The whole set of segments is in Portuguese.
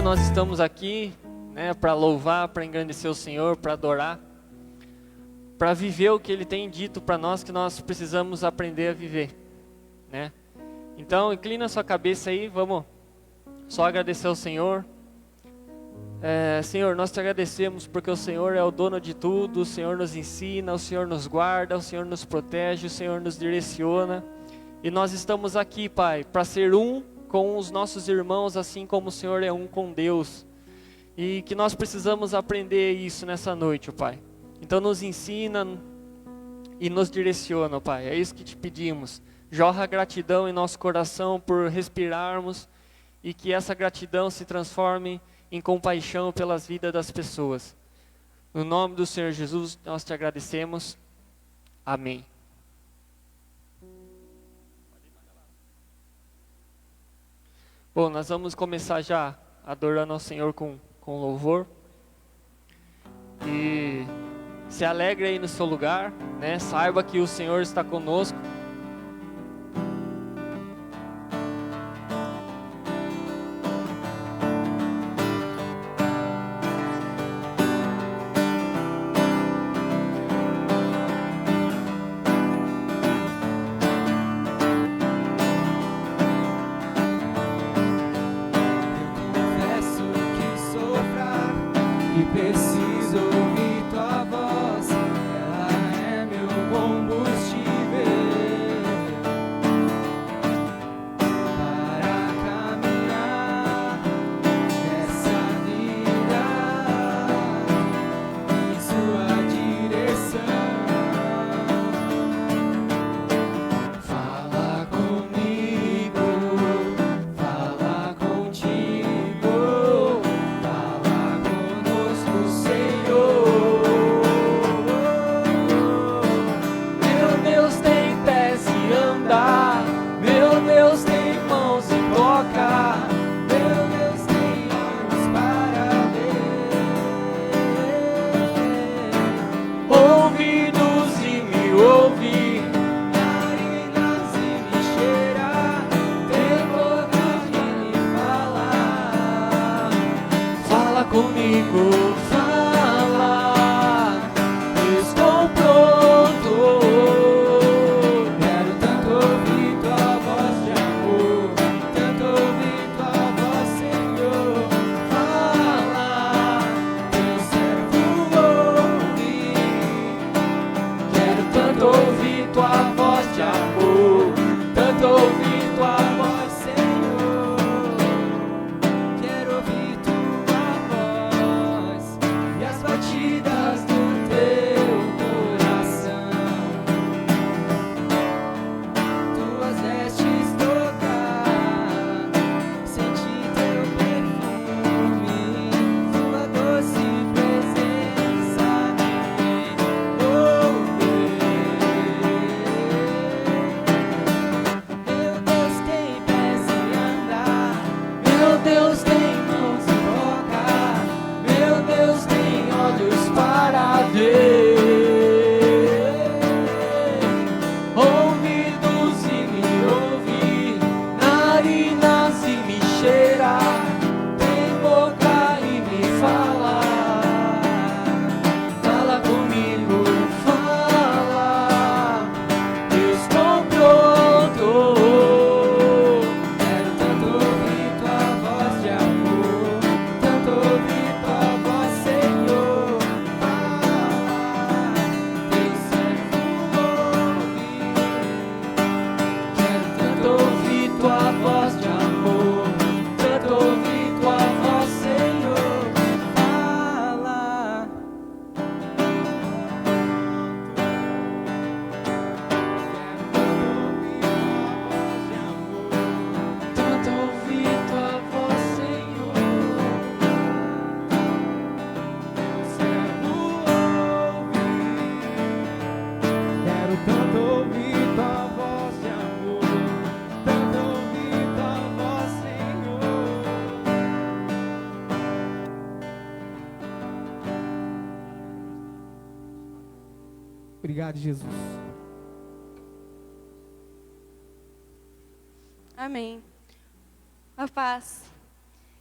nós estamos aqui, né, para louvar, para engrandecer o Senhor, para adorar, para viver o que Ele tem dito para nós que nós precisamos aprender a viver, né? Então, inclina a sua cabeça aí, vamos só agradecer ao Senhor. Senhor, nós te agradecemos porque o Senhor é o dono de tudo, o Senhor nos ensina, o Senhor nos guarda, o Senhor nos protege, o Senhor nos direciona. E nós estamos aqui, Pai, para ser um com os nossos irmãos, assim como o Senhor é um com Deus. E que nós precisamos aprender isso nessa noite, Pai. Então nos ensina e nos direciona, Pai. É isso que te pedimos. Jorra gratidão em nosso coração por respirarmos e que essa gratidão se transforme em compaixão pelas vidas das pessoas. No nome do Senhor Jesus, nós te agradecemos. Amém. Bom, nós vamos começar já adorando ao Senhor com louvor. E se alegre aí no seu lugar, né? Saiba que o Senhor está conosco. Obrigado, Jesus. Amém. A paz.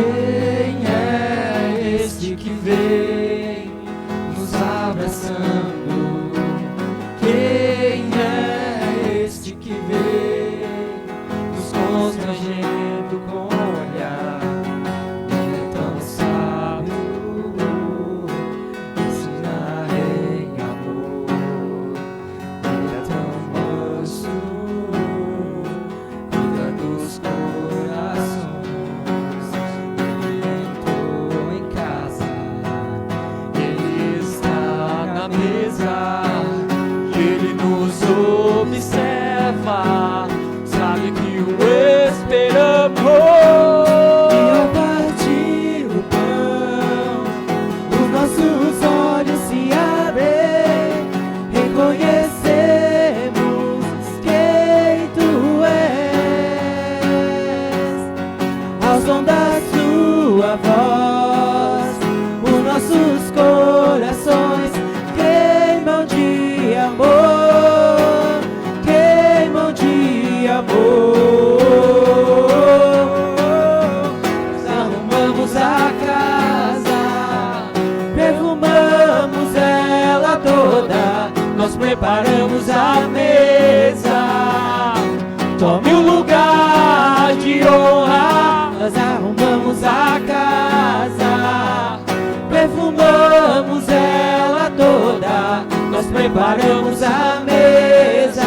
Quem é este que vem nos abraçando? Quem é este que vem nos constrangendo com o olhar? Ele é tão sábio, ensina em amor. Ele é tão manso, cuida dos corações. Ele entrou em casa, ele está na mesa, e ele nos observa, sabe que o esperamos. E ao partir o pão, os nossos olhos se abrem, reconhecemos quem tu és. Ao som da sua voz, os nossos corações queimam de amor, queimam de amor. Nós arrumamos a casa, perfumamos ela toda, nós preparamos a mesa. Tome o lugar de honra. Nós arrumamos a casa, perfumamos ela toda, nós preparamos a mesa.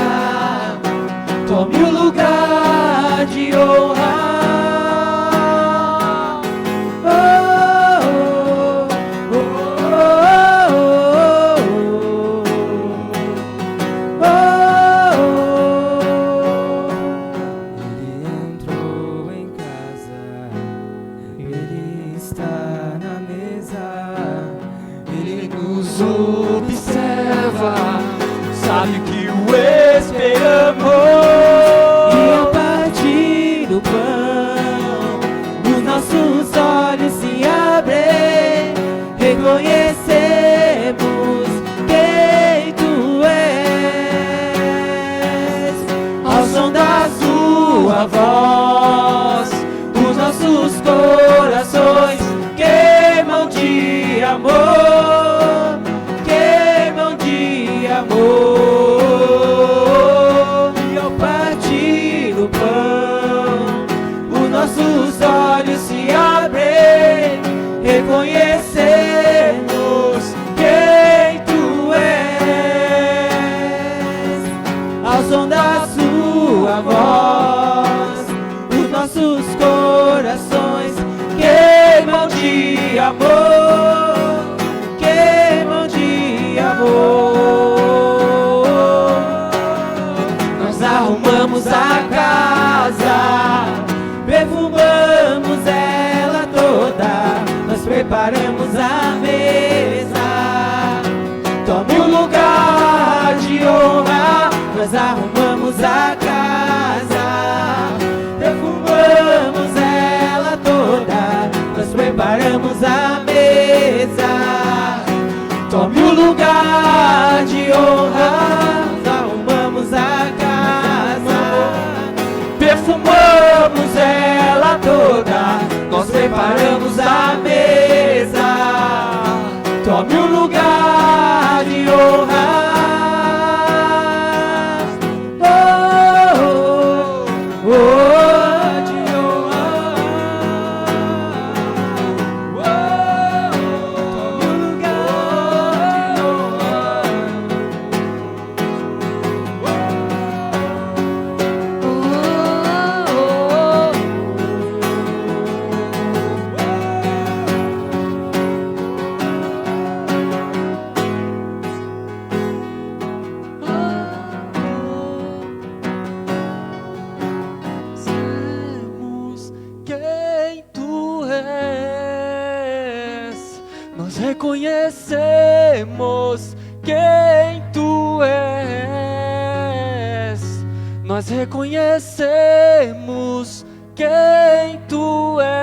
Tome o lugar de honra. Ele entrou em casa, ele está na mesa, ele nos observa, sabe que o esperamos. E ao partir do pão, os nossos olhos se abrem, reconhecemos quem tu és. Ao som da sua voz, os nossos corações queimam de amor, queimam de amor. E ao partir o pão, os nossos olhos se abrem, reconhecemos quem tu és. Ao som da sua voz, os nossos corações queimam de amor, queimam de amor. Nós arrumamos a casa, perfumamos ela toda, nós preparamos a mesa. Tome o lugar de honra. Nós arrumamos a casa, perfumamos ela toda, nós preparamos a mesa. Tome o lugar de honra. Nós arrumamos a casa, perfumamos ela toda, nós preparamos a mesa. Tome o lugar de honra. Reconhecemos quem tu és. Nós reconhecemos quem tu és.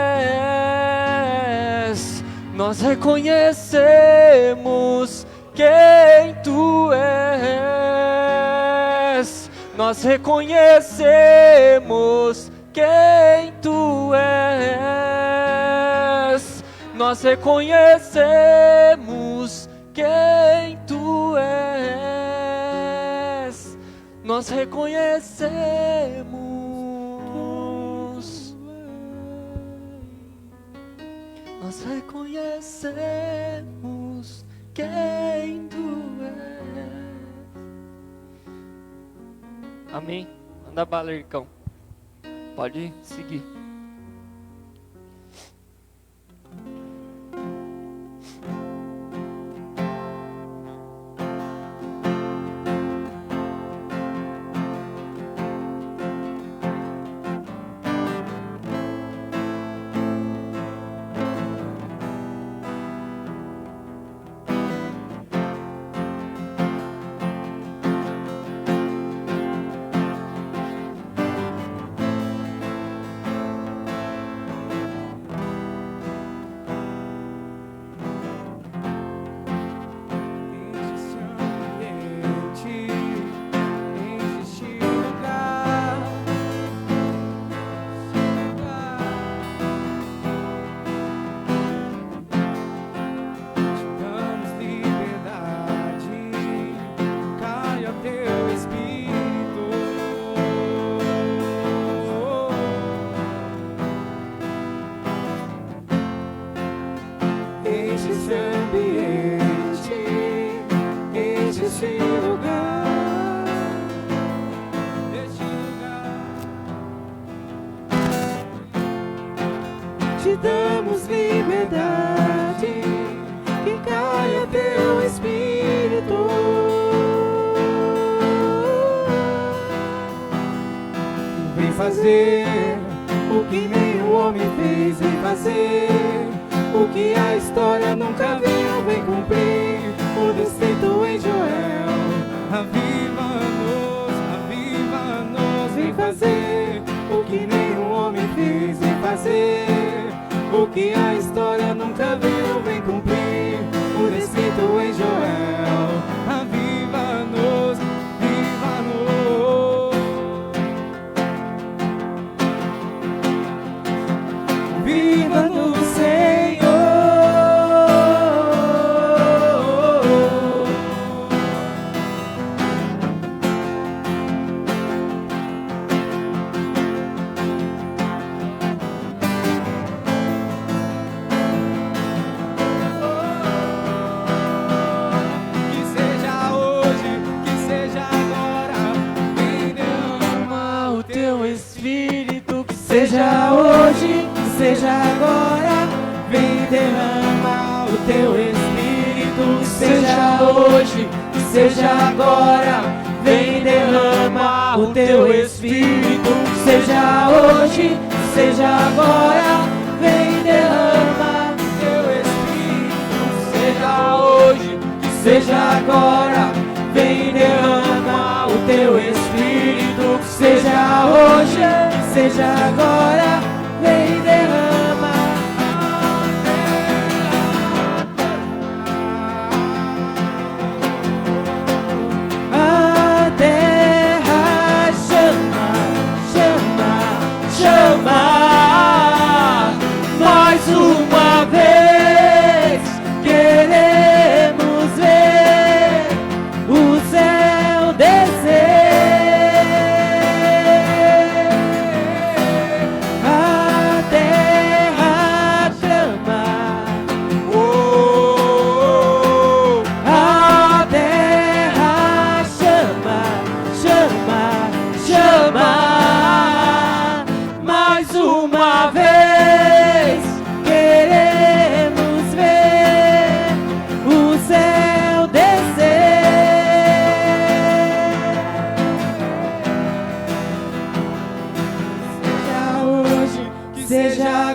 Nós reconhecemos quem tu és. Nós reconhecemos quem tu és. nós reconhecemos quem tu és. Nós reconhecemos. Nós reconhecemos quem tu és. Amém. Manda bala, Ericão. Pode seguir. Te damos liberdade, que caia teu Espírito. Vem fazer o que nenhum homem fez, vem fazer o que a história nunca viu, vem cumprir o descrito em Joel. Aviva-nos, vem fazer o que nenhum homem fez, vem fazer o que a história nunca viu, vem cumprir o descrito em Joel. Aviva-nos, viva-nos. Viva no Senhor. Seja hoje, seja agora, vem derrama o teu Espírito. Seja hoje, seja agora, vem derrama o teu Espírito. Seja hoje, seja agora, vem derrama o teu Espírito. Seja hoje, seja agora, vem derrama o teu Espírito. Seja hoje, seja agora, vem derrama. A terra chama, chama, chama. Mais uma vez queremos ver o céu descer.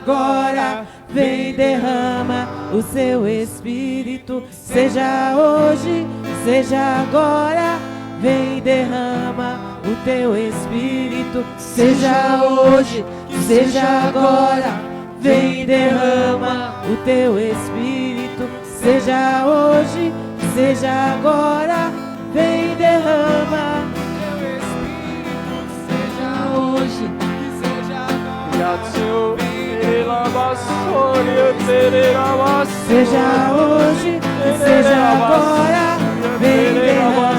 Agora, vem derrama o seu Espírito. Seja hoje, seja agora, vem derrama o teu Espírito. Seja hoje, seja agora, vem derrama o teu Espírito. Seja hoje, seja agora, vem derrama o teu Espírito. Seja hoje, seja agora. Obrigado, Senhor. Seja hoje, seja agora, vem derrama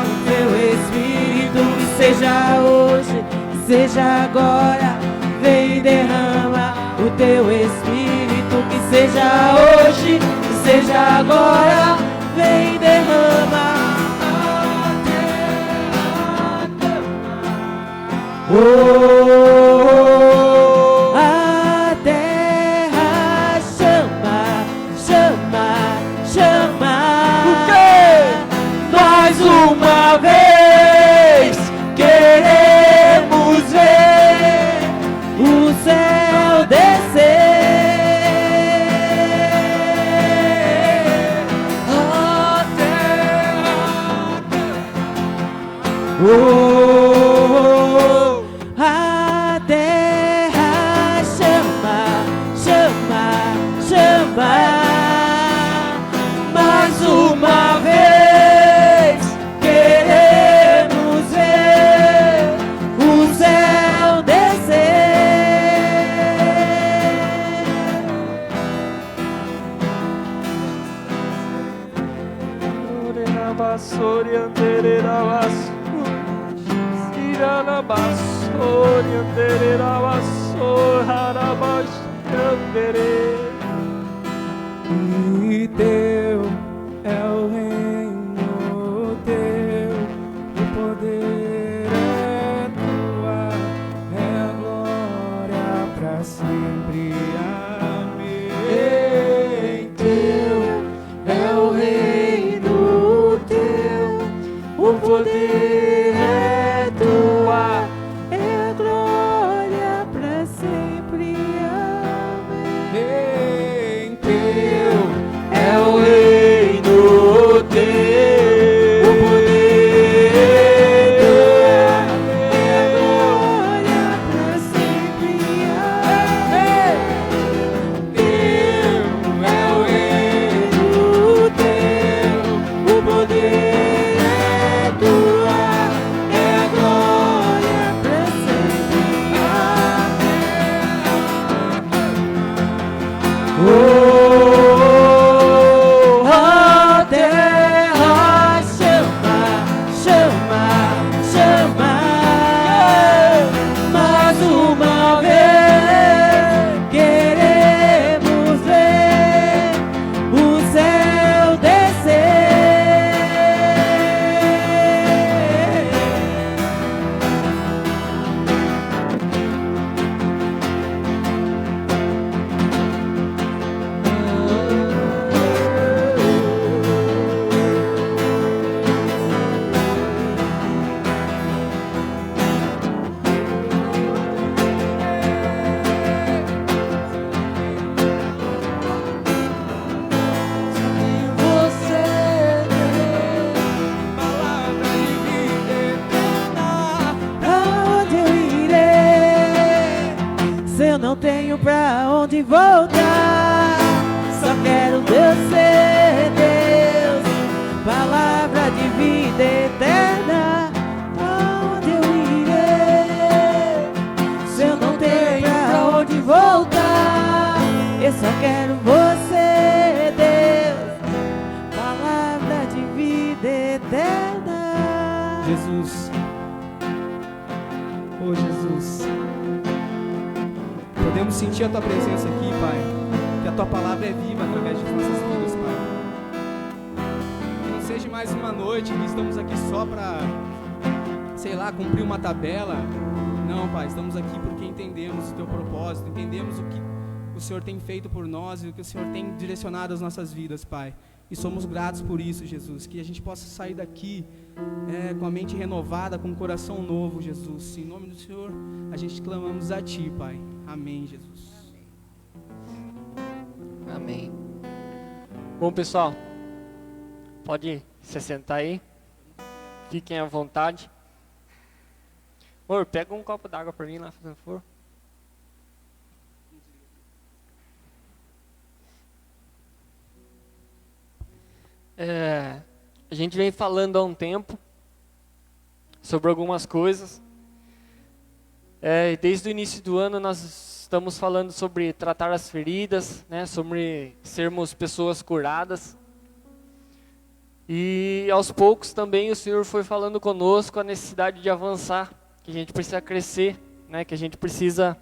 o teu Espírito. Que seja hoje, seja agora, vem derrama o teu Espírito. Que seja hoje, seja agora, vem derrama. Oh, a terra chama, chama, chama. Mais uma vez queremos ver o céu descer. A terra, a terra chama, chama, chama. Mais uma vez queremos ver o céu descer. E teu é o reino, teu o poder é tua, é a glória pra sempre. Amém. Teu é o reino, teu o poder é tua, é a glória pra sempre. Amém. Teu é o reino, teu o poder é tua, é a glória pra sempre. Amém. Teu é o reino, teu o poder é tua, é a glória pra sempre. Amém. Oh, a terra chama, chama, chama. Mais uma vez queremos ver o céu descer. Não tenho pra onde voltar, só quero Deus ser Deus, palavra de vida eterna. Aonde eu irei, se eu não tenho pra onde voltar? Eu só quero você, Deus, palavra de vida eterna. Jesus, oh Jesus, podemos sentir a Tua presença aqui, Pai, que a Tua palavra é viva através de nossas vidas, Pai. Que não seja mais uma noite que estamos aqui só para, sei lá, cumprir uma tabela. Não, Pai, estamos aqui porque entendemos o Teu propósito, entendemos o que o Senhor tem feito por nós e o que o Senhor tem direcionado as nossas vidas, Pai. E somos gratos por isso, Jesus, que a gente possa sair daqui com a mente renovada, com o coração novo, Jesus. Em nome do Senhor, a gente clamamos a Ti, Pai. Amém, Jesus. Amém. Bom, pessoal, pode se sentar aí. Fiquem à vontade. Amor, pega um copo d'água para mim lá, por favor. A gente vem falando há um tempo sobre algumas coisas. Desde o início do ano nós estamos falando sobre tratar as feridas, né, sobre sermos pessoas curadas. E aos poucos também o Senhor foi falando conosco a necessidade de avançar, que a gente precisa crescer, né, que a gente precisa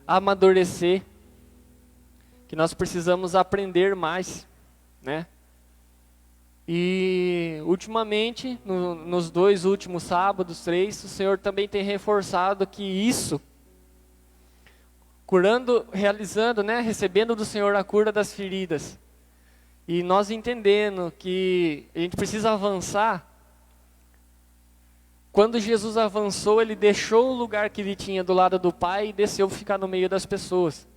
amadurecer, que nós precisamos aprender mais, né? E ultimamente, nos 2 últimos sábados, 3, o Senhor também tem reforçado que isso, curando, realizando, né, recebendo do Senhor a cura das feridas, e nós entendendo que a gente precisa avançar. Quando Jesus avançou, Ele deixou o lugar que Ele tinha do lado do Pai e desceu ficar no meio das pessoas.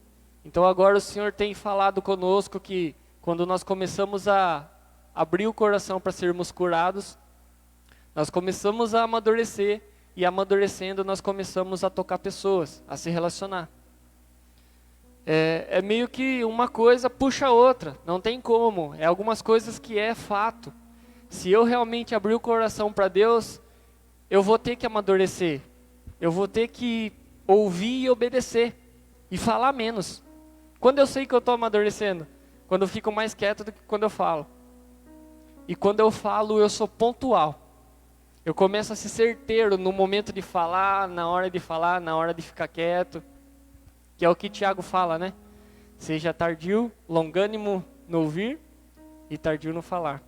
Então agora o Senhor tem falado conosco que quando nós começamos a abrir o coração para sermos curados, nós começamos a amadurecer, e amadurecendo nós começamos a tocar pessoas, a se relacionar. É meio que uma coisa puxa a outra, não tem como, é algumas coisas que é fato. Se eu realmente abrir o coração para Deus, eu vou ter que amadurecer, eu vou ter que ouvir e obedecer, e falar menos. Quando eu sei que eu estou amadurecendo? Quando eu fico mais quieto do que quando eu falo. E quando eu falo, eu sou pontual. Eu começo a ser certeiro no momento de falar, na hora de ficar quieto. Que é o que Tiago fala, né? Seja tardio, longânimo no ouvir e tardio no falar.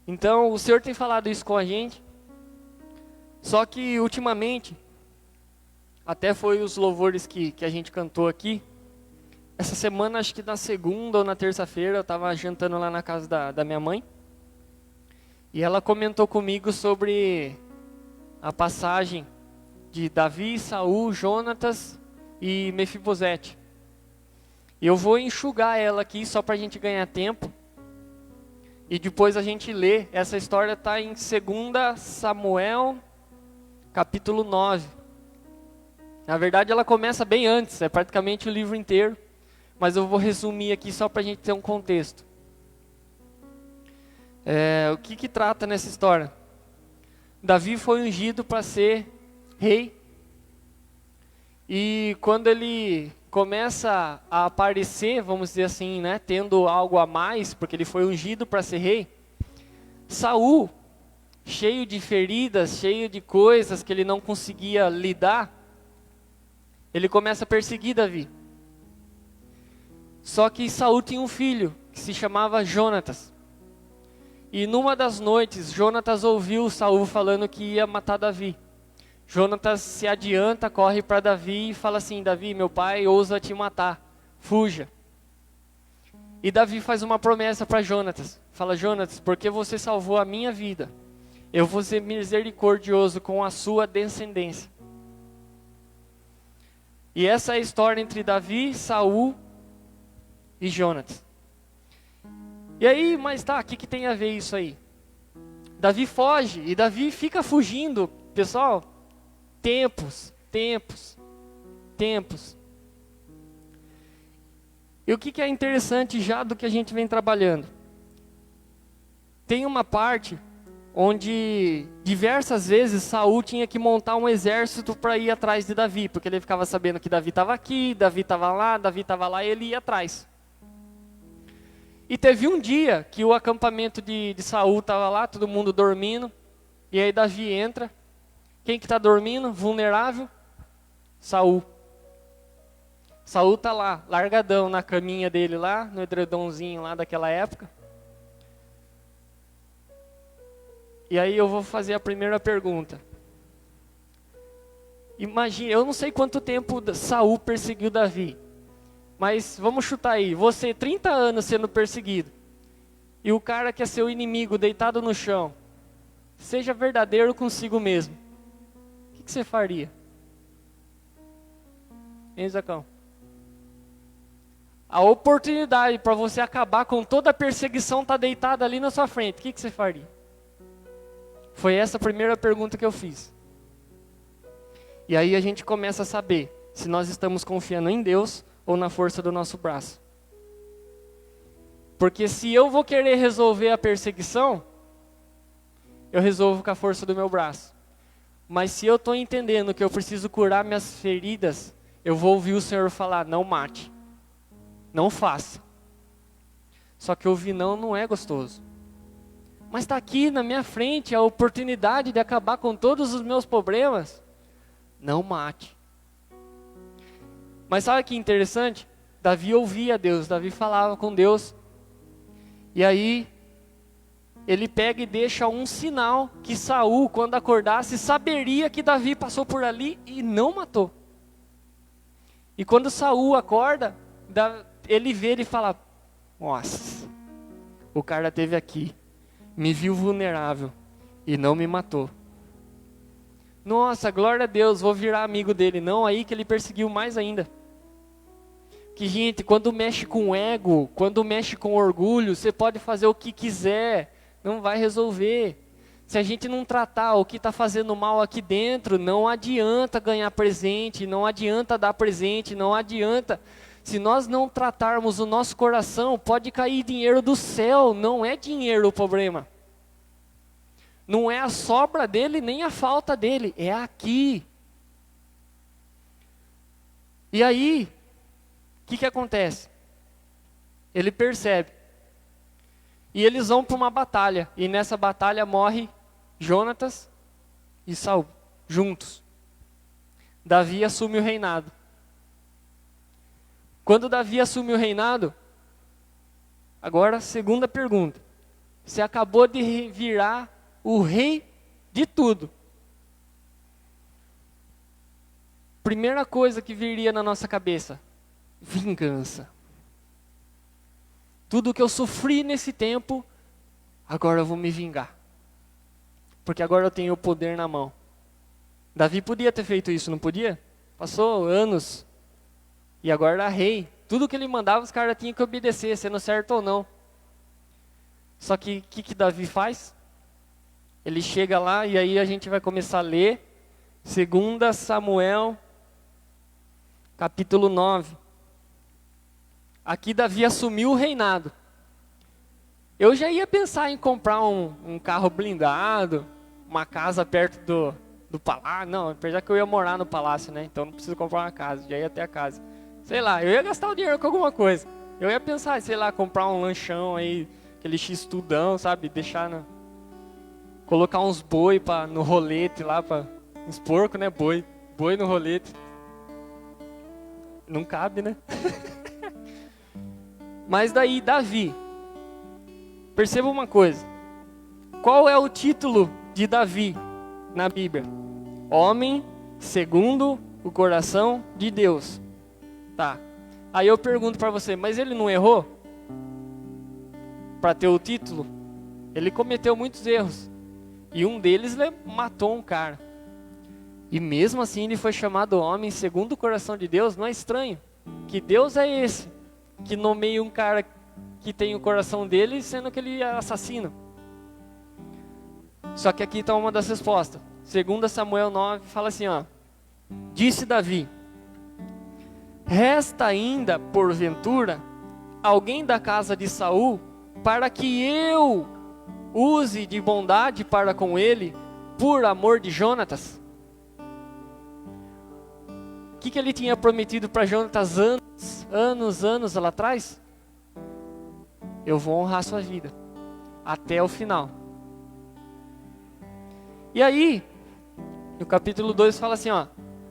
Então, o Senhor tem falado isso com a gente. Só que, ultimamente, até foi os louvores que a gente cantou aqui. Essa semana, acho que na segunda ou na terça-feira, eu estava jantando lá na casa da minha mãe. E ela comentou comigo sobre a passagem de Davi, Saul, Jonatas e Mefibosete. E eu vou enxugar ela aqui só para a gente ganhar tempo. E depois a gente lê. Essa história está em 2 Samuel, capítulo 9. Na verdade ela começa bem antes, é praticamente o livro inteiro. Mas eu vou resumir aqui só para a gente ter um contexto. O que trata nessa história? Davi foi ungido para ser rei. E quando ele começa a aparecer, vamos dizer assim, né, tendo algo a mais, porque ele foi ungido para ser rei, Saul, cheio de feridas, cheio de coisas que ele não conseguia lidar, ele começa a perseguir Davi. Só que Saul tinha um filho, que se chamava Jonatas. E numa das noites, Jonatas ouviu Saul falando que ia matar Davi. Jonatas se adianta, corre para Davi e fala assim: Davi, meu pai ousa te matar, fuja. E Davi faz uma promessa para Jonatas. Fala: Jonatas, porque você salvou a minha vida, eu vou ser misericordioso com a sua descendência. E essa é a história entre Davi, Saul e Jonatas. E aí, mas tá, o que tem a ver isso aí? Davi foge, e Davi fica fugindo, pessoal, tempos. E o que é interessante já do que a gente vem trabalhando? Tem uma parte onde diversas vezes Saul tinha que montar um exército para ir atrás de Davi, porque ele ficava sabendo que Davi estava aqui, Davi estava lá, e ele ia atrás. E teve um dia que o acampamento de Saul estava lá, todo mundo dormindo, e aí Davi entra. Quem que está dormindo? Vulnerável? Saul. Saul está lá, largadão na caminha dele lá, no edredomzinho lá daquela época. E aí eu vou fazer a primeira pergunta. Imagina, eu não sei quanto tempo Saul perseguiu Davi. Mas vamos chutar aí, você 30 anos sendo perseguido. E o cara que é seu inimigo deitado no chão. Seja verdadeiro consigo mesmo. O que você faria? Hein, Zacão? A oportunidade para você acabar com toda a perseguição está deitada ali na sua frente. O que você faria? Foi essa a primeira pergunta que eu fiz. E aí a gente começa a saber se nós estamos confiando em Deus ou na força do nosso braço. Porque se eu vou querer resolver a perseguição, eu resolvo com a força do meu braço. Mas se eu estou entendendo que eu preciso curar minhas feridas, eu vou ouvir o Senhor falar, não mate, não faça. Só que ouvir não é gostoso. Mas está aqui na minha frente a oportunidade de acabar com todos os meus problemas. Não mate. Mas sabe que interessante? Davi ouvia Deus, Davi falava com Deus. E aí, ele pega e deixa um sinal que Saul, quando acordasse, saberia que Davi passou por ali e não matou. E quando Saul acorda, ele vê e fala, nossa, o cara esteve aqui, me viu vulnerável e não me matou. Nossa, glória a Deus, vou virar amigo dele. Não, aí que ele perseguiu mais ainda. Que, gente, quando mexe com ego, quando mexe com orgulho, você pode fazer o que quiser, não vai resolver. Se a gente não tratar o que está fazendo mal aqui dentro, não adianta ganhar presente, não adianta dar presente, não adianta. Se nós não tratarmos o nosso coração, pode cair dinheiro do céu, não é dinheiro o problema. Não é a sobra dele, nem a falta dele, é aqui. E aí, o que acontece? Ele percebe. E eles vão para uma batalha. E nessa batalha morre Jonatas e Saul, juntos. Davi assume o reinado. Quando Davi assume o reinado, agora, segunda pergunta. Você acabou de virar o rei de tudo. Primeira coisa que viria na nossa cabeça: vingança. Tudo que eu sofri nesse tempo, agora eu vou me vingar. Porque agora eu tenho o poder na mão. Davi podia ter feito isso, não podia? Passou anos. E agora era rei. Tudo que ele mandava, os caras tinham que obedecer, sendo certo ou não. Só que o que Davi faz? Ele chega lá e aí a gente vai começar a ler 2 Samuel, capítulo 9. Aqui Davi assumiu o reinado. Eu já ia pensar em comprar um carro blindado, uma casa perto do palácio. Não, apesar que eu ia morar no palácio, né? Então não preciso comprar uma casa, já ia ter a casa. Sei lá, eu ia gastar o dinheiro com alguma coisa. Eu ia pensar, sei lá, comprar um lanchão aí, aquele x-tudão, sabe? Colocar uns boi no rolete lá, uns porcos, né? Boi no rolete. Não cabe, né? Mas daí, Davi, perceba uma coisa. Qual é o título de Davi na Bíblia? Homem segundo o coração de Deus. Tá. Aí eu pergunto para você, mas ele não errou? Para ter o título? Ele cometeu muitos erros. E um deles matou um cara. E mesmo assim ele foi chamado homem segundo o coração de Deus. Não é estranho? Que Deus é esse que nomeia um cara que tem o coração dele, sendo que ele é assassino. Só que aqui está uma das respostas. 2 Samuel 9 fala assim, ó. Disse Davi: resta ainda, porventura, alguém da casa de Saul, para que eu use de bondade para com ele, por amor de Jonatas? O que ele tinha prometido para Jonatas anos lá atrás? Eu vou honrar sua vida até o final. E aí, no capítulo 2 fala assim, ó.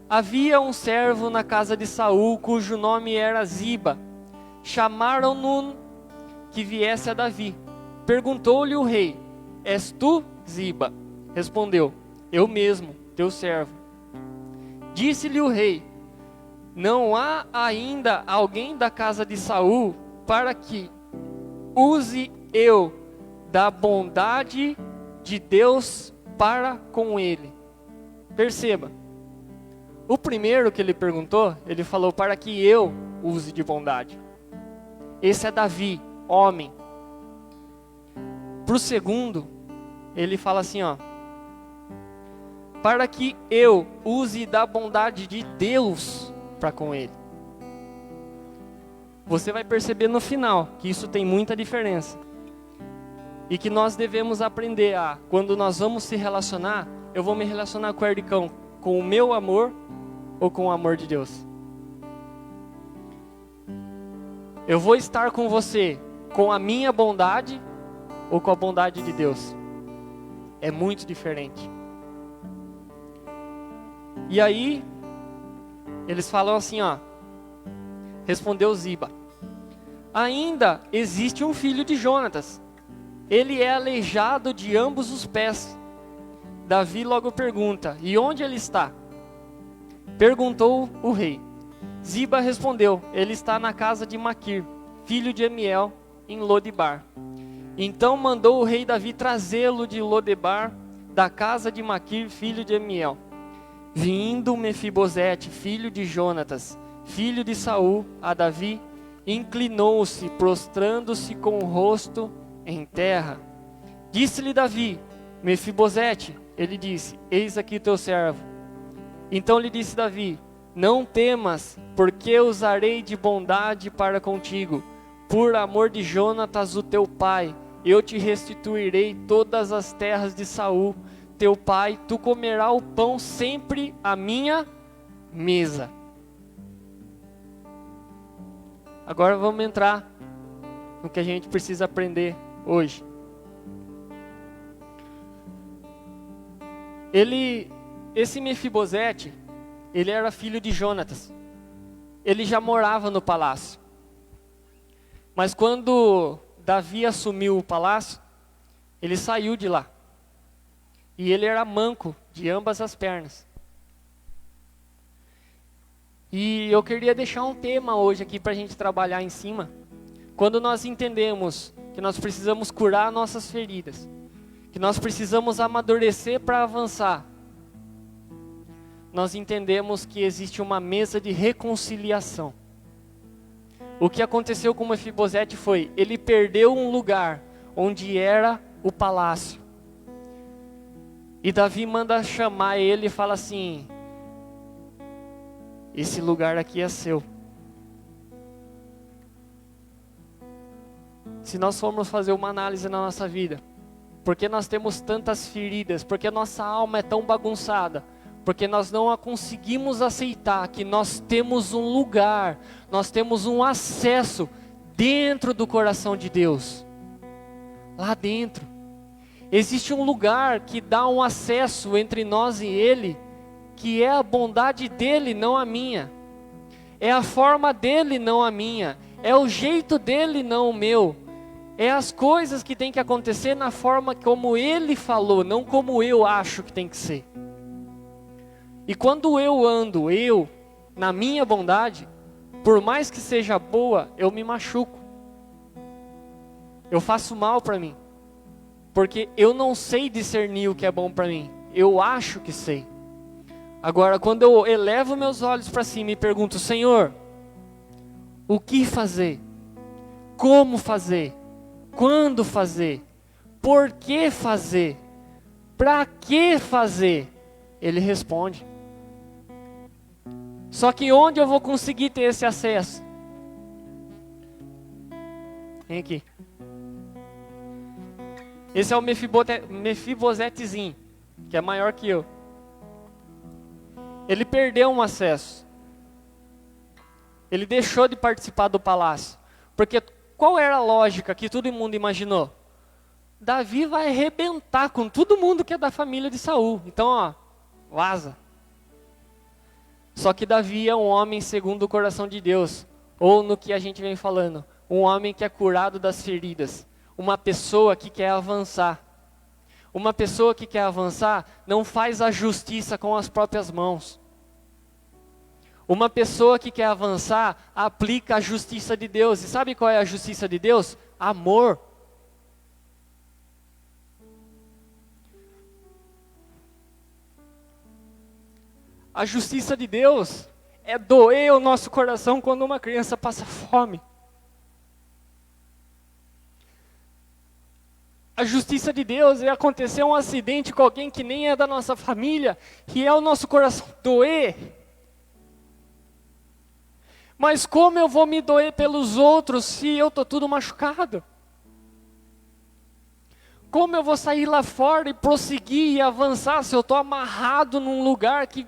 Havia um servo na casa de Saul, cujo nome era Ziba. Chamaram-no que viesse a Davi. Perguntou-lhe o rei: és tu, Ziba? Respondeu: eu mesmo, teu servo. Disse-lhe o rei: não há ainda alguém da casa de Saul para que use eu da bondade de Deus para com ele? Perceba, o primeiro que ele perguntou, ele falou para que eu use de bondade. Esse é Davi, homem. Para o segundo, ele fala assim, ó. Para que eu use da bondade de Deus para com ele. Você vai perceber no final que isso tem muita diferença. E que nós devemos aprender quando nós vamos se relacionar, eu vou me relacionar com o Ericão com o meu amor ou com o amor de Deus? Eu vou estar com você com a minha bondade ou com a bondade de Deus? É muito diferente. E aí, eles falam assim, ó. Respondeu Ziba: ainda existe um filho de Jonatas. Ele é aleijado de ambos os pés. Davi logo pergunta: e onde ele está? Perguntou o rei. Ziba respondeu: ele está na casa de Maquir, filho de Amiel, em Lodebar. Então mandou o rei Davi trazê-lo de Lodebar, da casa de Maquir, filho de Amiel. Vindo Mefibosete, filho de Jonatas, filho de Saul, a Davi, inclinou-se, prostrando-se com o rosto em terra. Disse-lhe Davi: Mefibosete. Ele disse: eis aqui teu servo. Então lhe disse Davi: não temas, porque usarei de bondade para contigo. Por amor de Jonatas, o teu pai, eu te restituirei todas as terras de Saul, teu pai. Tu comerás o pão sempre à minha mesa. Agora vamos entrar no que a gente precisa aprender hoje. Esse Mefibosete, ele era filho de Jonatas. Ele já morava no palácio. Mas quando Davi assumiu o palácio, ele saiu de lá. E ele era manco de ambas as pernas. E eu queria deixar um tema hoje aqui para a gente trabalhar em cima. Quando nós entendemos que nós precisamos curar nossas feridas, que nós precisamos amadurecer para avançar, nós entendemos que existe uma mesa de reconciliação. O que aconteceu com Mefibosete foi, ele perdeu um lugar onde era o palácio. E Davi manda chamar ele e fala assim: esse lugar aqui é seu. Se nós formos fazer uma análise na nossa vida, por que nós temos tantas feridas? Por que nossa alma é tão bagunçada? Porque nós não conseguimos aceitar que nós temos um lugar, nós temos um acesso dentro do coração de Deus. Lá dentro. Existe um lugar que dá um acesso entre nós e Ele, que é a bondade dEle, não a minha. É a forma dEle, não a minha. É o jeito dEle, não o meu. É as coisas que tem que acontecer na forma como Ele falou, não como eu acho que tem que ser. E quando eu ando, na minha bondade, por mais que seja boa, eu me machuco. Eu faço mal para mim. Porque eu não sei discernir o que é bom para mim. Eu acho que sei. Agora, quando eu elevo meus olhos para cima e pergunto: Senhor, o que fazer? Como fazer? Quando fazer? Por que fazer? Para que fazer? Ele responde. Só que onde eu vou conseguir ter esse acesso? Vem aqui. Esse é o Mefibosetezinho, que é maior que eu. Ele perdeu um acesso. Ele deixou de participar do palácio. Porque qual era a lógica que todo mundo imaginou? Davi vai arrebentar com todo mundo que é da família de Saul. Então, ó, vaza. Só que Davi é um homem segundo o coração de Deus. Ou no que a gente vem falando, um homem que é curado das feridas. Uma pessoa que quer avançar. Uma pessoa que quer avançar não faz a justiça com as próprias mãos. Uma pessoa que quer avançar aplica a justiça de Deus. E sabe qual é a justiça de Deus? Amor. A justiça de Deus é doer o nosso coração quando uma criança passa fome. A justiça de Deus é acontecer um acidente com alguém que nem é da nossa família, que é o nosso coração doer. Mas como eu vou me doer pelos outros se eu estou tudo machucado? Como eu vou sair lá fora e prosseguir e avançar se eu estou amarrado num lugar que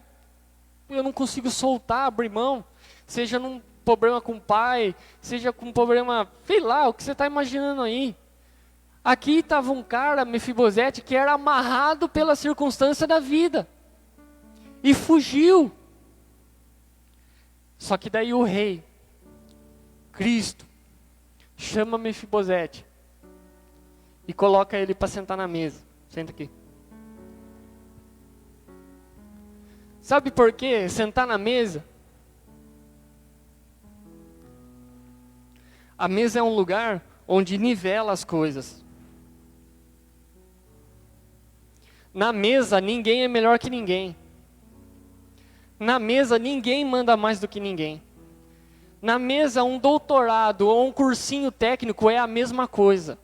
eu não consigo soltar, abrir mão? Seja num problema com o pai, seja com problema, sei lá, o que você está imaginando aí. Aqui estava um cara, Mefibosete, que era amarrado pela circunstância da vida. E fugiu. Só que daí o rei, Cristo, chama Mefibosete e coloca ele para sentar na mesa. Senta aqui. Sabe por quê? Sentar na mesa. A mesa é um lugar onde nivela as coisas. Na mesa, ninguém é melhor que ninguém. Na mesa, ninguém manda mais do que ninguém. Na mesa, um doutorado ou um cursinho técnico é a mesma coisa.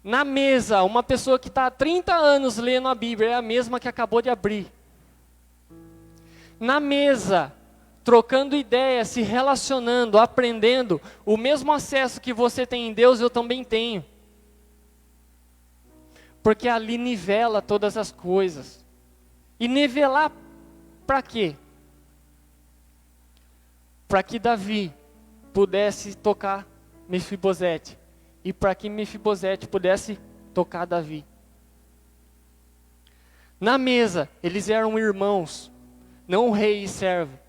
Na mesa, uma pessoa que está há 30 anos lendo a Bíblia é a mesma que acabou de abrir. Na mesa, trocando ideias, se relacionando, aprendendo, o mesmo acesso que você tem em Deus, eu também tenho. Porque ali nivela todas as coisas. E nivelar para quê? Para que Davi pudesse tocar Mefibosete. E para que Mefibosete pudesse tocar Davi. Na mesa, eles eram irmãos, não rei e servo.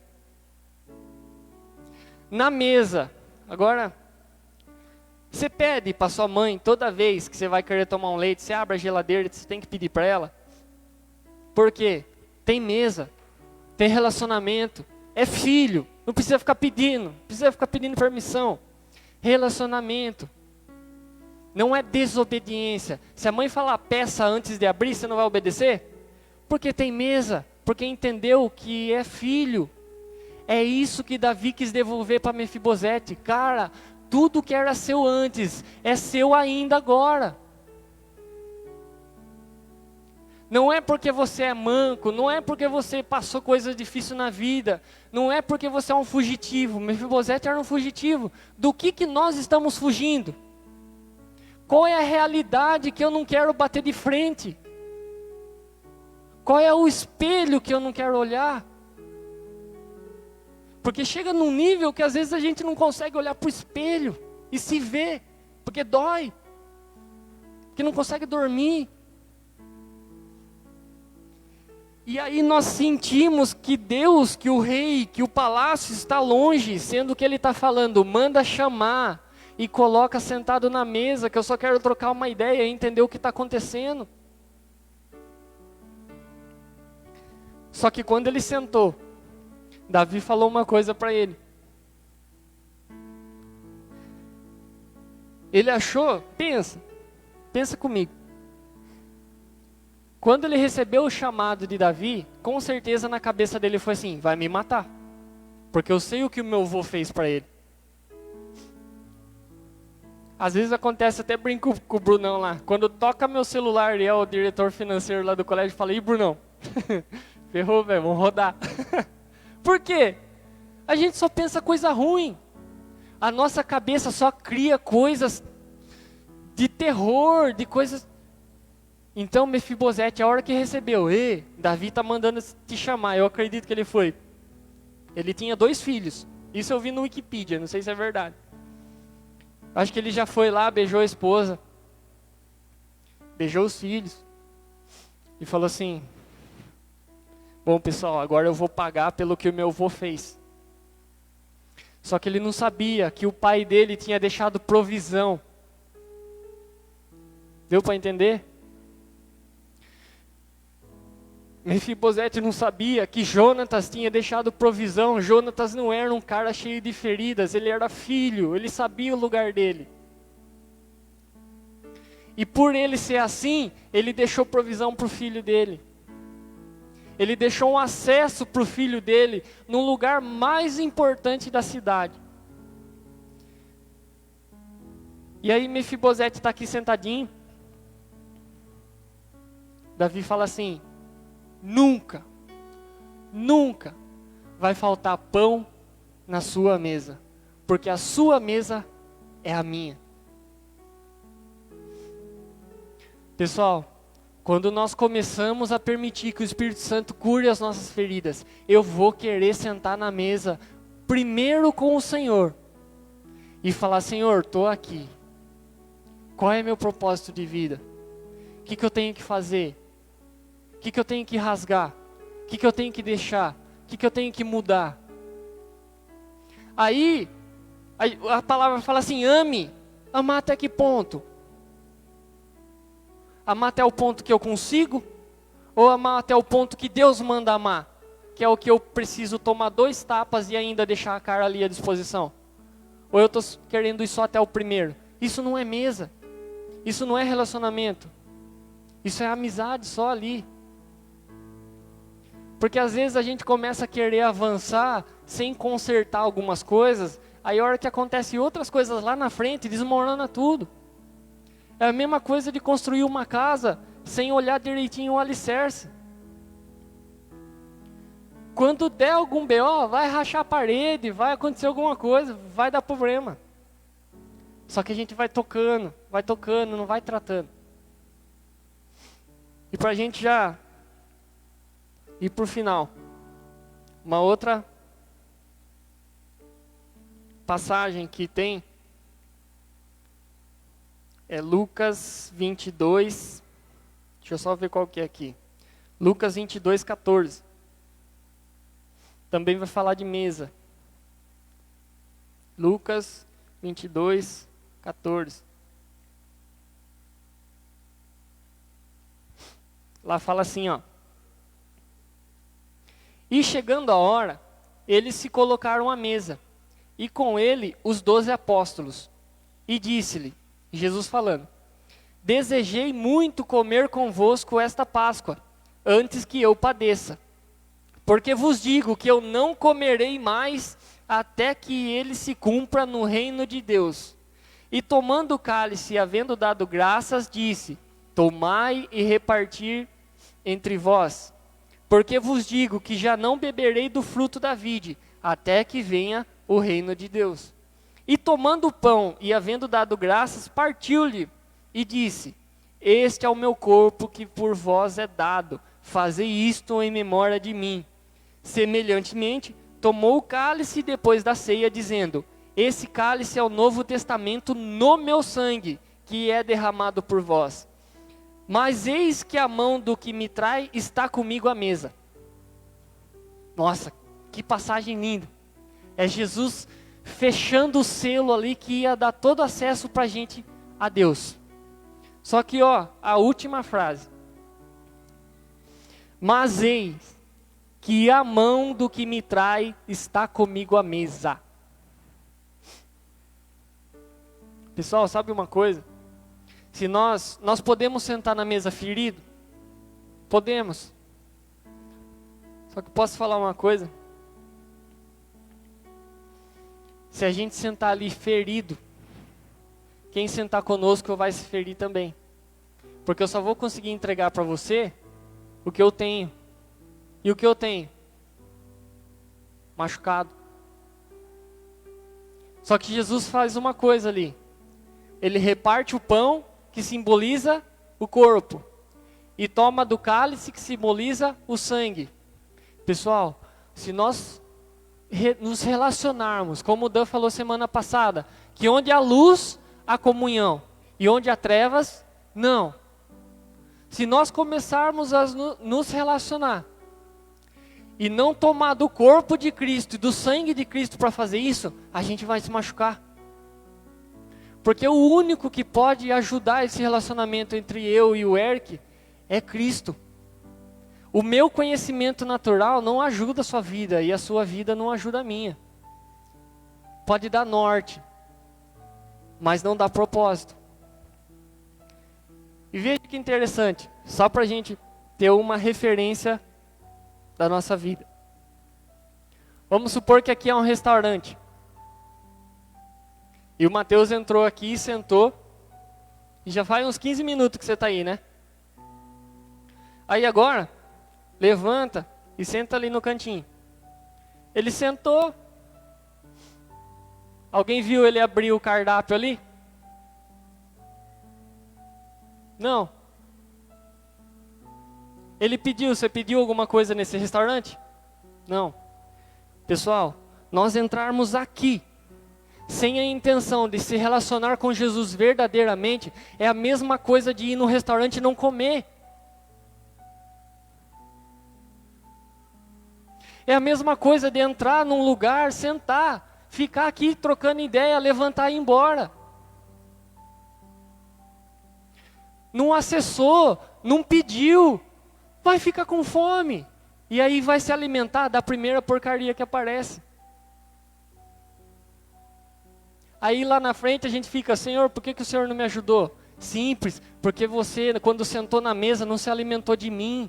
Na mesa, agora, você pede para sua mãe, toda vez que você vai querer tomar um leite, você abre a geladeira, você tem que pedir para ela. Por quê? Tem mesa, tem relacionamento, é filho, não precisa ficar pedindo, permissão. Relacionamento, não é desobediência. Se a mãe falar peça antes de abrir, você não vai obedecer? Porque tem mesa, porque entendeu que é filho. É isso que Davi quis devolver para Mefibosete. Cara, tudo que era seu antes, é seu ainda agora. Não é porque você é manco, não é porque você passou coisas difíceis na vida, não é porque você é um fugitivo. Mefibosete era um fugitivo. Do que nós estamos fugindo? Qual é a realidade que eu não quero bater de frente? Qual é o espelho que eu não quero olhar? Porque chega num nível que às vezes a gente não consegue olhar para o espelho e se ver, porque dói, porque não consegue dormir. E aí nós sentimos que Deus, que o rei, que o palácio está longe, sendo que ele está falando, manda chamar e coloca sentado na mesa, que eu só quero trocar uma ideia e entender o que está acontecendo. Só que quando ele sentou, Davi falou uma coisa para ele. Ele achou, pensa comigo. Quando ele recebeu o chamado de Davi, com certeza na cabeça dele foi assim, vai me matar. Porque eu sei o que o meu avô fez para ele. Às vezes acontece, até brinco com o Brunão lá. Quando toca meu celular, ele é o diretor financeiro lá do colégio, fala, ih Brunão, ferrou velho, vamos rodar. Por quê? A gente só pensa coisa ruim. A nossa cabeça só cria coisas de terror, de coisas... Então Mefibosete, a hora que recebeu, Davi está mandando te chamar, eu acredito que ele foi. Ele tinha 2 filhos. Isso eu vi no Wikipedia, não sei se é verdade. Acho que ele já foi lá, beijou a esposa, beijou os filhos e falou assim, bom pessoal, agora eu vou pagar pelo que o meu avô fez. Só que ele não sabia que o pai dele tinha deixado provisão. Deu para entender? Mefibosete não sabia que Jonatas tinha deixado provisão. Jonatas não era um cara cheio de feridas, ele era filho, ele sabia o lugar dele. E por ele ser assim, ele deixou provisão para o filho dele. Ele deixou um acesso para o filho dele no lugar mais importante da cidade. E aí Mefibosete está aqui sentadinho. Davi fala assim, nunca vai faltar pão na sua mesa, porque a sua mesa é a minha. Pessoal, quando nós começamos a permitir que o Espírito Santo cure as nossas feridas, eu vou querer sentar na mesa primeiro com o Senhor e falar: Senhor, estou aqui. Qual é meu propósito de vida? O que eu tenho que fazer? O que eu tenho que rasgar? O que eu tenho que deixar? O que eu tenho que mudar? Aí a palavra fala assim: ame. Amar até que ponto? Amar até o ponto que eu consigo? Ou amar até o ponto que Deus manda amar? Que é o que eu preciso tomar 2 tapas e ainda deixar a cara ali à disposição? Ou eu estou querendo ir só até o primeiro? Isso não é mesa. Isso não é relacionamento. Isso é amizade só ali. Porque às vezes a gente começa a querer avançar sem consertar algumas coisas. Aí a hora que acontece outras coisas lá na frente, desmorona tudo. É a mesma coisa de construir uma casa sem olhar direitinho o alicerce. Quando der algum BO, vai rachar a parede, vai acontecer alguma coisa, vai dar problema. Só que a gente vai tocando, não vai tratando. E para a gente já ir para o final, uma outra passagem que tem é Lucas 22, deixa eu só ver qual que é aqui. Lucas 22, 14. Também vai falar de mesa. Lucas 22, 14. Lá fala assim, ó. E chegando a hora, eles se colocaram à mesa, e com ele os 12 apóstolos. E disse-lhe, Jesus falando: desejei muito comer convosco esta Páscoa, antes que eu padeça. Porque vos digo que eu não comerei mais, até que ele se cumpra no reino de Deus. E tomando o cálice, e havendo dado graças, disse: tomai e repartir entre vós. Porque vos digo que já não beberei do fruto da vide, até que venha o reino de Deus. E tomando o pão, e havendo dado graças, partiu-lhe, e disse: este é o meu corpo que por vós é dado, fazei isto em memória de mim. Semelhantemente, tomou o cálice depois da ceia, dizendo: esse cálice é o novo testamento no meu sangue, que é derramado por vós. Mas eis que a mão do que me trai está comigo à mesa. Nossa, que passagem linda. É Jesus fechando o selo ali que ia dar todo acesso para a gente a Deus. Só que ó, a última frase. Mas eis que a mão do que me trai está comigo à mesa. Pessoal, sabe uma coisa? Se nós podemos sentar na mesa ferido, podemos. Só que posso falar uma coisa? Se a gente sentar ali ferido, quem sentar conosco vai se ferir também. Porque eu só vou conseguir entregar para você o que eu tenho. E o que eu tenho? Machucado. Só que Jesus faz uma coisa ali. Ele reparte o pão, que simboliza o corpo, e toma do cálice, que simboliza o sangue. Pessoal, se nós nos relacionarmos, como o Dan falou semana passada, que onde há luz, há comunhão, e onde há trevas, não. Se nós começarmos a nos relacionar, e não tomar do corpo de Cristo e do sangue de Cristo para fazer isso, a gente vai se machucar. Porque o único que pode ajudar esse relacionamento entre eu e o Eric é Cristo. O meu conhecimento natural não ajuda a sua vida, e a sua vida não ajuda a minha. Pode dar norte, mas não dá propósito. E veja que interessante, só para a gente ter uma referência da nossa vida. Vamos supor que aqui é um restaurante. E o Mateus entrou aqui e sentou. E já faz uns 15 minutos que você está aí, né? Aí agora, levanta e senta ali no cantinho. Ele sentou. Alguém viu ele abrir o cardápio ali? Não. Ele pediu, você pediu alguma coisa nesse restaurante? Não. Pessoal, nós entrarmos aqui, sem a intenção de se relacionar com Jesus verdadeiramente, é a mesma coisa de ir no restaurante e não comer. É a mesma coisa de entrar num lugar, sentar, ficar aqui trocando ideia, levantar e ir embora. Não acessou, não pediu, vai ficar com fome. E aí vai se alimentar da primeira porcaria que aparece. Aí lá na frente a gente fica, Senhor, por que o Senhor não me ajudou? Simples, porque você, quando sentou na mesa, não se alimentou de mim.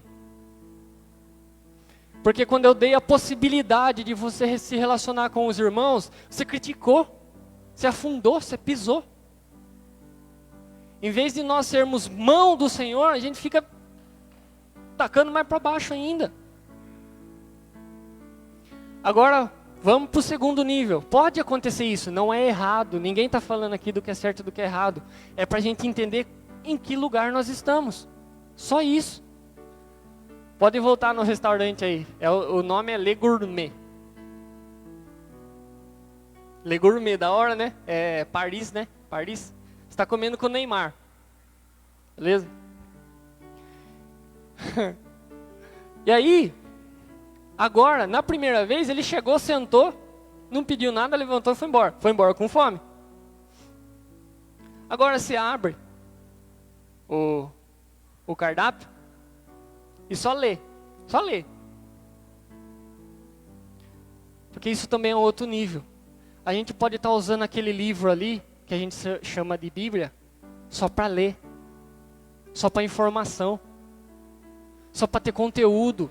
Porque quando eu dei a possibilidade de você se relacionar com os irmãos, você criticou, você afundou, você pisou. Em vez de nós sermos mão do Senhor, a gente fica tacando mais para baixo ainda. Agora, vamos para o segundo nível. Pode acontecer isso, não é errado. Ninguém está falando aqui do que é certo e do que é errado. É para a gente entender em que lugar nós estamos. Só isso. Pode voltar no restaurante aí. O nome é Le Gourmet. Le Gourmet, da hora, né? É Paris, né? Paris. Você está comendo com o Neymar. Beleza? E aí, agora, na primeira vez, ele chegou, sentou, não pediu nada, levantou e foi embora. Foi embora com fome. Agora você abre o cardápio e só lê. Só lê. Porque isso também é outro nível. A gente pode estar usando aquele livro ali, que a gente chama de Bíblia, só para ler. Só para informação. Só para ter conteúdo.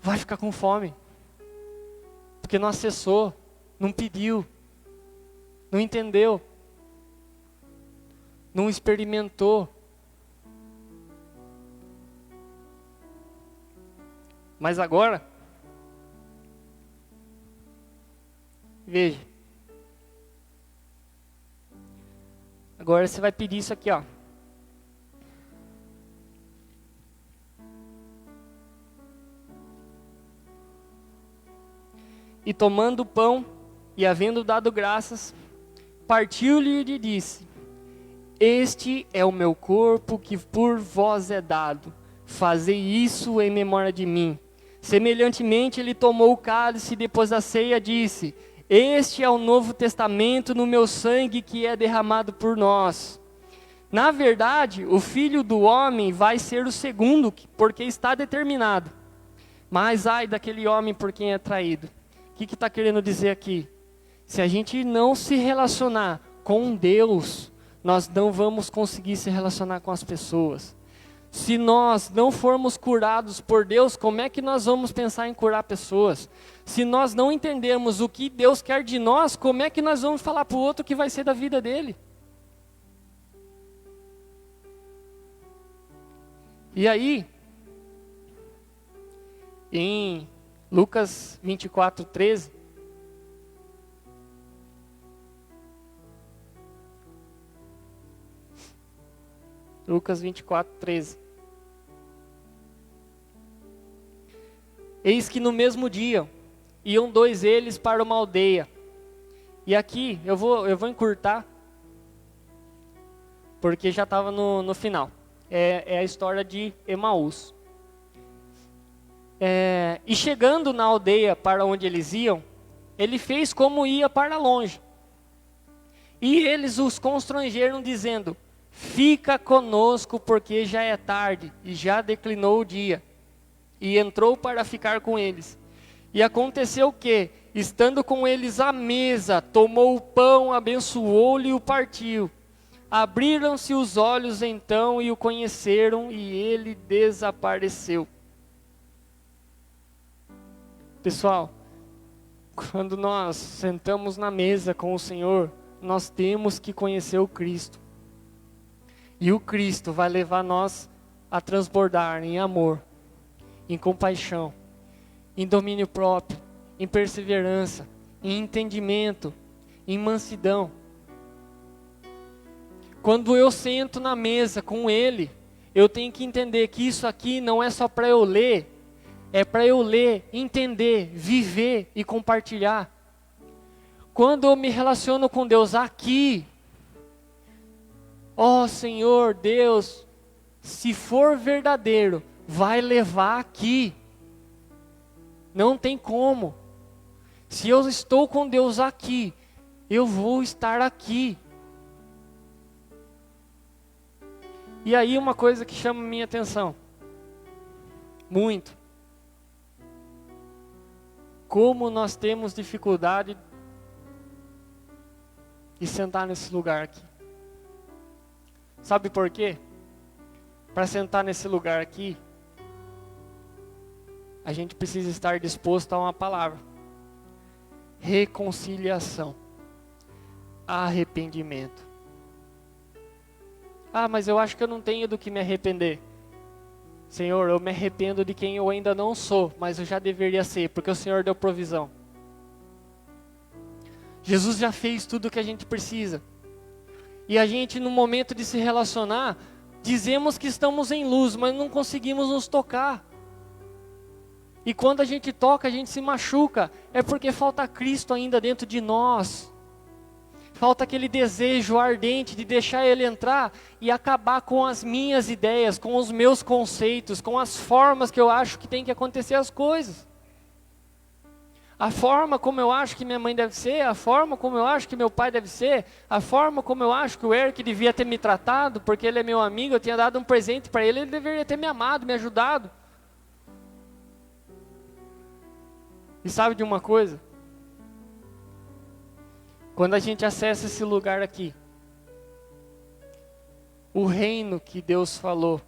Vai ficar com fome. Porque não acessou, não pediu, não entendeu, não experimentou. Mas agora, veja. Agora você vai pedir isso aqui, ó. E tomando o pão, e havendo dado graças, partiu-lhe e disse: Este é o meu corpo que por vós é dado. Fazei isso em memória de mim. Semelhantemente, ele tomou o cálice e depois da ceia disse: Este é o novo testamento no meu sangue que é derramado por nós. Na verdade, o Filho do Homem vai ser o segundo, porque está determinado. Mas ai daquele homem por quem é traído. O que está querendo dizer aqui? Se a gente não se relacionar com Deus, nós não vamos conseguir se relacionar com as pessoas. Se nós não formos curados por Deus, como é que nós vamos pensar em curar pessoas? Se nós não entendermos o que Deus quer de nós, como é que nós vamos falar para o outro que vai ser da vida dele? E aí, em Lucas 24:13, Lucas 24:13. Eis que no mesmo dia iam dois eles para uma aldeia. E aqui eu vou encurtar, porque já estava no final. É a história de Emaús. E chegando na aldeia para onde eles iam, ele fez como ia para longe. E eles os constrangeram dizendo: Fica conosco, porque já é tarde e já declinou o dia. E entrou para ficar com eles. E aconteceu que, estando com eles à mesa, tomou o pão, abençoou-lhe e o partiu. Abriram-se os olhos então e o conheceram, e ele desapareceu. Pessoal, quando nós sentamos na mesa com o Senhor, nós temos que conhecer o Cristo. E o Cristo vai levar nós a transbordar em amor, em compaixão, em domínio próprio, em perseverança, em entendimento, em mansidão. Quando eu sento na mesa com Ele, eu tenho que entender que isso aqui não é só para eu ler, é para eu ler, entender, viver e compartilhar. Quando eu me relaciono com Deus aqui, ó Senhor Deus, se for verdadeiro, vai levar aqui. Não tem como. Se eu estou com Deus aqui, eu vou estar aqui. E aí uma coisa que chama minha atenção, muito. Como nós temos dificuldade de sentar nesse lugar aqui. Sabe por quê? Para sentar nesse lugar aqui, a gente precisa estar disposto a uma palavra: reconciliação, arrependimento. Ah, mas eu acho que eu não tenho do que me arrepender. Senhor, eu me arrependo de quem eu ainda não sou, mas eu já deveria ser, porque o Senhor deu provisão. Jesus já fez tudo o que a gente precisa. E a gente, no momento de se relacionar, dizemos que estamos em luz, mas não conseguimos nos tocar. E quando a gente toca, a gente se machuca. É porque falta Cristo ainda dentro de nós. Falta aquele desejo ardente de deixar Ele entrar e acabar com as minhas ideias, com os meus conceitos, com as formas que eu acho que tem que acontecer as coisas. A forma como eu acho que minha mãe deve ser, a forma como eu acho que meu pai deve ser, a forma como eu acho que o Eric devia ter me tratado, porque ele é meu amigo, eu tinha dado um presente para ele, ele deveria ter me amado, me ajudado. E sabe de uma coisa? Quando a gente acessa esse lugar aqui, o reino que Deus falou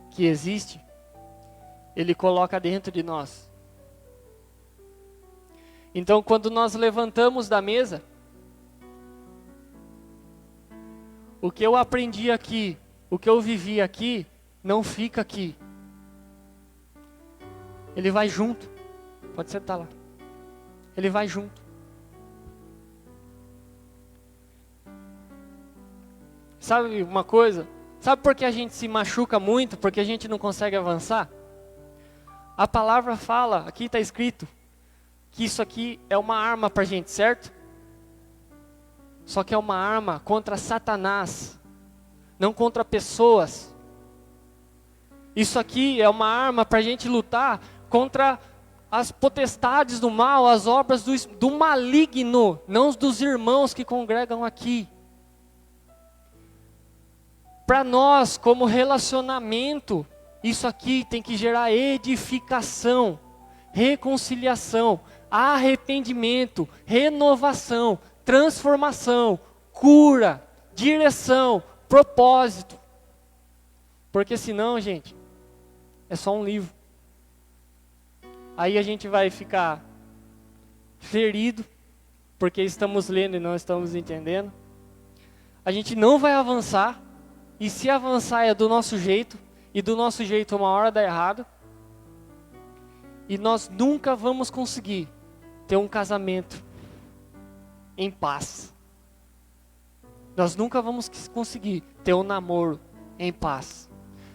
que existe, Ele coloca dentro de nós. Então, quando nós levantamos da mesa, o que eu aprendi aqui, o que eu vivi aqui, não fica aqui. Ele vai junto. Pode sentar lá. Ele vai junto. Sabe uma coisa? Sabe por que a gente se machuca muito? Porque a gente não consegue avançar? A palavra fala, aqui está escrito, que isso aqui é uma arma para a gente, certo? Só que é uma arma contra Satanás, não contra pessoas. Isso aqui é uma arma para a gente lutar contra as potestades do mal, as obras do maligno, não os dos irmãos que congregam aqui. Para nós, como relacionamento, isso aqui tem que gerar edificação, reconciliação, arrependimento, renovação, transformação, cura, direção, propósito. Porque senão, gente, é só um livro. Aí a gente vai ficar ferido, porque estamos lendo e não estamos entendendo. A gente não vai avançar, e se avançar é do nosso jeito, e do nosso jeito uma hora dá errado. E nós nunca vamos conseguir ter um casamento em paz. Nós nunca vamos conseguir ter um namoro em paz.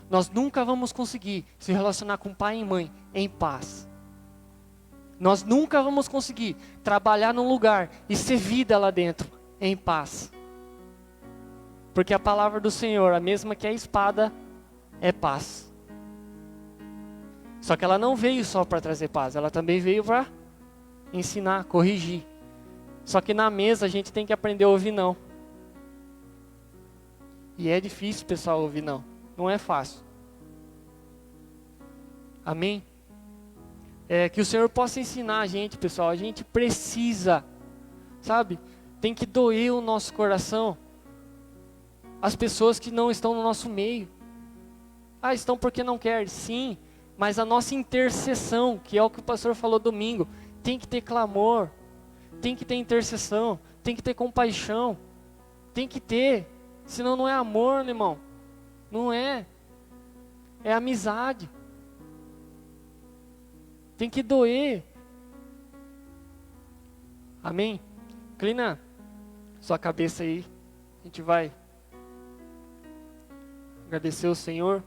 Nós nunca vamos conseguir se relacionar com pai e mãe em paz. Nós nunca vamos conseguir trabalhar num lugar e ser vida lá dentro em paz. Porque a palavra do Senhor, a mesma que a espada, é paz. Só que ela não veio só para trazer paz, ela também veio para ensinar, corrigir. Só que na mesa a gente tem que aprender a ouvir não. E é difícil, pessoal, ouvir não. Não é fácil. Amém? Que o Senhor possa ensinar a gente, pessoal. A gente precisa, sabe? Tem que doer o nosso coração. As pessoas que não estão no nosso meio. Ah, estão porque não querem. Sim, mas a nossa intercessão, que é o que o pastor falou domingo, tem que ter clamor, tem que ter intercessão, tem que ter compaixão, tem que ter. Senão não é amor, meu irmão. Não é. É amizade. Tem que doer. Amém? Inclina sua cabeça aí. A gente vai agradecer o Senhor.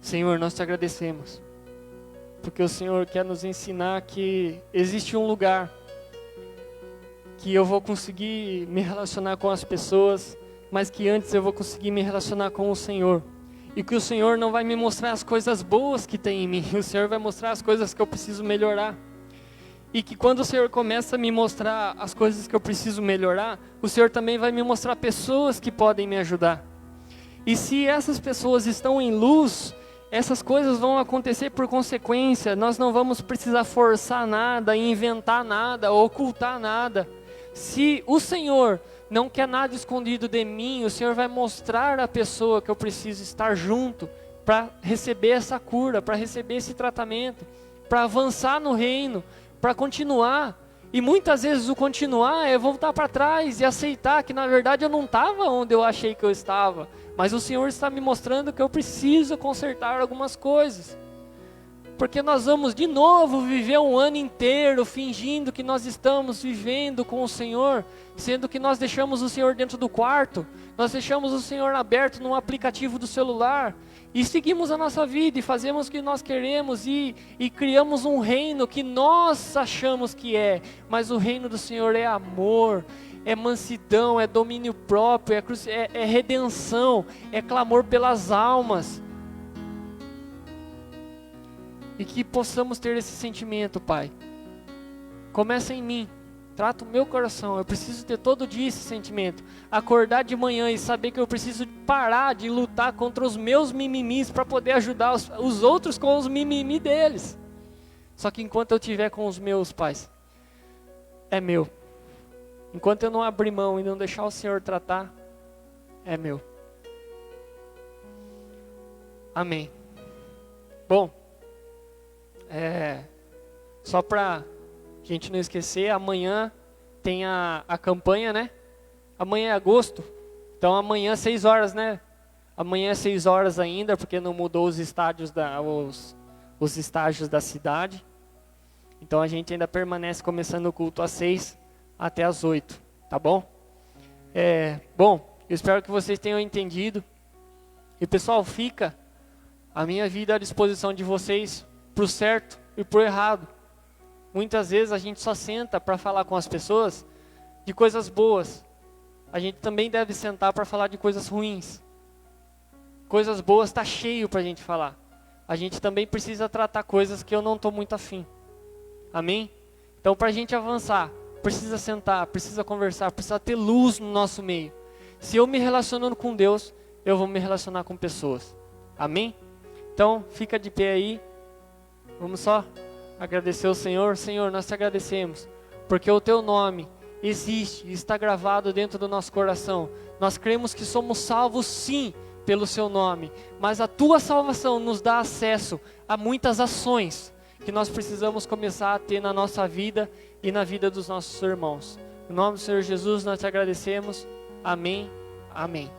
Senhor, nós te agradecemos, porque o Senhor quer nos ensinar que existe um lugar que eu vou conseguir me relacionar com as pessoas, mas que antes eu vou conseguir me relacionar com o Senhor. E que o Senhor não vai me mostrar as coisas boas que tem em mim, o Senhor vai mostrar as coisas que eu preciso melhorar. E que quando o Senhor começa a me mostrar as coisas que eu preciso melhorar, o Senhor também vai me mostrar pessoas que podem me ajudar. E se essas pessoas estão em luz, essas coisas vão acontecer por consequência. Nós não vamos precisar forçar nada, inventar nada, ocultar nada. Se o Senhor não quer nada escondido de mim, o Senhor vai mostrar a pessoa que eu preciso estar junto para receber essa cura, para receber esse tratamento, para avançar no reino, para continuar. E muitas vezes o continuar é voltar para trás e aceitar que na verdade eu não estava onde eu achei que eu estava, mas o Senhor está me mostrando que eu preciso consertar algumas coisas. Porque nós vamos de novo viver um ano inteiro fingindo que nós estamos vivendo com o Senhor, sendo que nós deixamos o Senhor dentro do quarto, nós deixamos o Senhor aberto no aplicativo do celular, e seguimos a nossa vida e fazemos o que nós queremos e criamos um reino que nós achamos que é, mas o reino do Senhor é amor, é mansidão, é domínio próprio, é redenção, é clamor pelas almas. E que possamos ter esse sentimento, Pai. Começa em mim, trata o meu coração. Eu preciso ter todo dia esse sentimento. Acordar de manhã e saber que eu preciso parar de lutar contra os meus mimimis para poder ajudar os outros com os mimimi deles. Só que enquanto eu estiver com os meus pais, é meu. Enquanto eu não abrir mão e não deixar o Senhor tratar, é meu. Amém. Bom, só para a gente não esquecer, amanhã tem a campanha, né? Amanhã é agosto, então amanhã 6 horas, né? Amanhã é 6 horas ainda, porque não mudou os estádios os estágios da cidade. Então a gente ainda permanece começando o culto às 6 até às 8, tá bom? Bom, eu espero que vocês tenham entendido. E pessoal, fica a minha vida à disposição de vocês, pro certo e pro errado. Muitas vezes a gente só senta para falar com as pessoas de coisas boas. A gente também deve sentar para falar de coisas ruins. Coisas boas está cheio para a gente falar. A gente também precisa tratar coisas que eu não estou muito afim. Amém? Então para a gente avançar, precisa sentar, precisa conversar, precisa ter luz no nosso meio. Se eu me relacionando com Deus, eu vou me relacionar com pessoas. Amém? Então fica de pé aí. Vamos só agradecer ao Senhor. Senhor, nós te agradecemos, porque o teu nome existe e está gravado dentro do nosso coração. Nós cremos que somos salvos sim, pelo seu nome, mas a tua salvação nos dá acesso a muitas ações que nós precisamos começar a ter na nossa vida e na vida dos nossos irmãos. Em nome do Senhor Jesus nós te agradecemos. Amém. Amém.